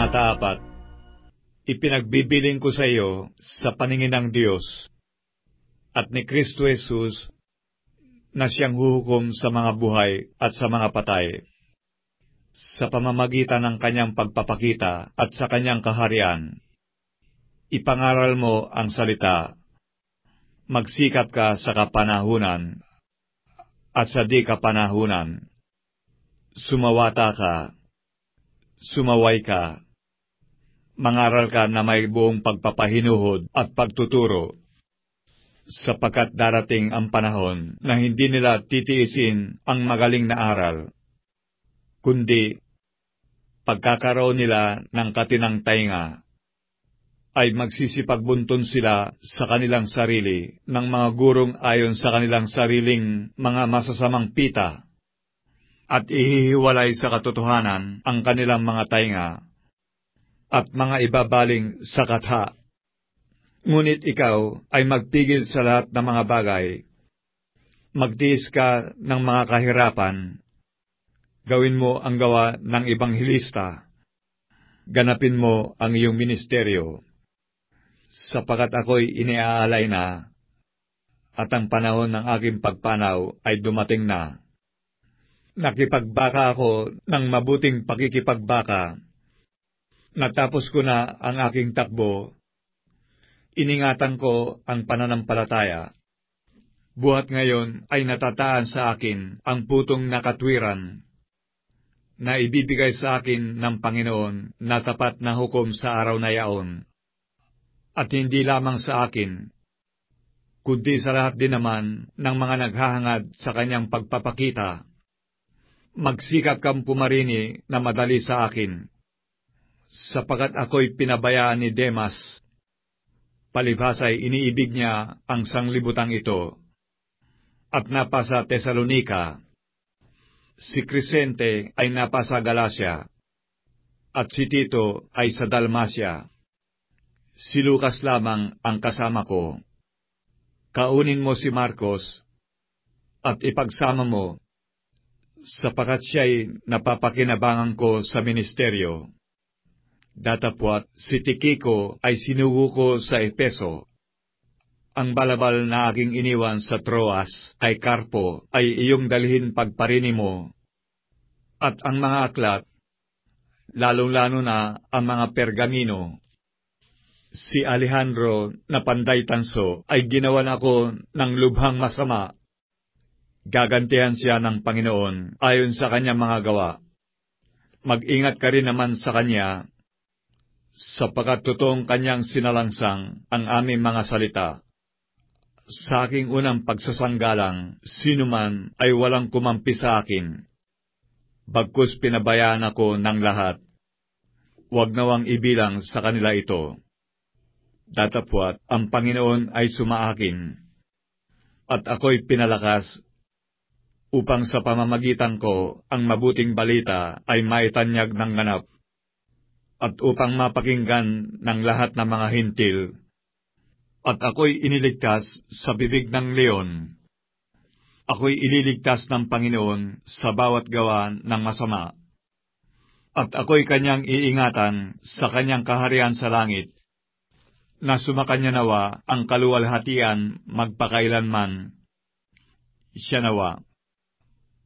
Talata 4. Ipinagbibiling ko sa iyo sa paningin ng Diyos at ni Kristo Jesus na siyang huhukom sa mga buhay at sa mga patay, sa pamamagitan ng kanyang pagpapakita at sa kanyang kaharian. Ipangaral mo ang salita, magsikap ka sa kapanahunan at sa di kapanahunan. Sumawata ka, sumaway ka, mangaral ka na may buong pagpapahinuhod at pagtuturo, sapagkat darating ang panahon na hindi nila titiisin ang magaling na aral, kundi pagkakaroon nila ng katinang tainga, ay magsisipagbuntun sila sa kanilang sarili ng mga gurong ayon sa kanilang sariling mga masasamang pita, at ihihiwalay sa katotohanan ang kanilang mga tainga, at mga ibabaling sa katha. Ngunit ikaw ay magpigil sa lahat ng mga bagay. Magtiis ka ng mga kahirapan. Gawin mo ang gawa ng ibanghilista. Ganapin mo ang iyong ministeryo. Sapagkat ako'y iniaalay na, at ang panahon ng aking pagpanaw ay dumating na. Nakipagbaka ako ng mabuting pakikipagbaka. Natapos ko na ang aking takbo. Iningatan ko ang pananampalataya. Buhat ngayon ay natataan sa akin ang putong nakatwiran, na ibibigay sa akin ng Panginoon na tapat na hukom sa araw na yaon. At hindi lamang sa akin, kundi sa lahat din naman ng mga naghahangad sa kanyang pagpapakita. Magsikap kang pumarini na madali sa akin, sapagkat ako'y pinabayaan ni Demas. Palibhas ay iniibig niya ang sanglibutang ito, at napasa Tesalonika. Si Crescente ay napasa Galacia, at si Tito ay sa Dalmacia. Si Lucas lamang ang kasama ko. Kaunin mo si Marcos, at ipagsama mo, sapagkat siya'y napapakinabangan ko sa ministeryo. Datapwat si Tikiko ay sinugo ko sa Epeso. Ang balabal na aking iniwan sa Troas kay Carpo ay iyong dalhin pagparini mo. At ang mga aklat, lalong-lalo na ang mga pergamino. Si Alejandro na panday tanso ay ginawan ako ng lubhang masama. Gagantihan siya ng Panginoon ayon sa kanyang mga gawa. Mag-ingat ka rin naman sa kanya, sapagkat totoong kanyang sinalangsang ang aming mga salita. Sa aking unang pagsasanggalang, sino man ay walang kumampi sa akin. Bagkus pinabayaan ako ng lahat. Huwag nawang ibilang sa kanila ito. Datapwat ang Panginoon ay sumaakin, at ako'y pinalakas, upang sa pamamagitan ko ang mabuting balita ay maitanyag ng ganap, at upang mapakinggan ng lahat ng mga hintil. At ako'y iniligtas sa bibig ng leon. Ako'y ililigtas ng Panginoon sa bawat gawa ng masama. At ako'y kanyang iingatan sa kanyang kaharian sa langit, na sumakanya nawa ang kaluwalhatian magpakailanman. Siya nawa.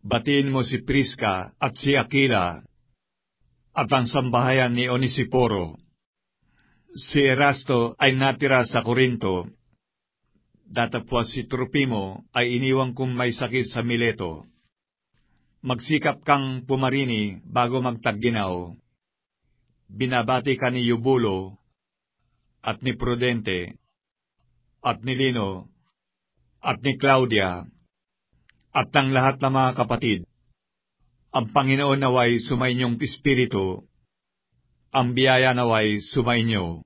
Batiin mo si Prisca at si Aquila, at ang sambahayan ni Onesiporo. Si Erasto ay natira sa Corinto. Datapwat si Tropimo ay iniwang kong may sakit sa Mileto. Magsikap kang pumarini bago magtagginaw. Binabati ka ni Eubulo, at ni Prudente, at ni Lino, at ni Claudia, at ng lahat ng mga kapatid. Ang Panginoon naway sumainyong espiritu, ang biyaya naway sumainyo.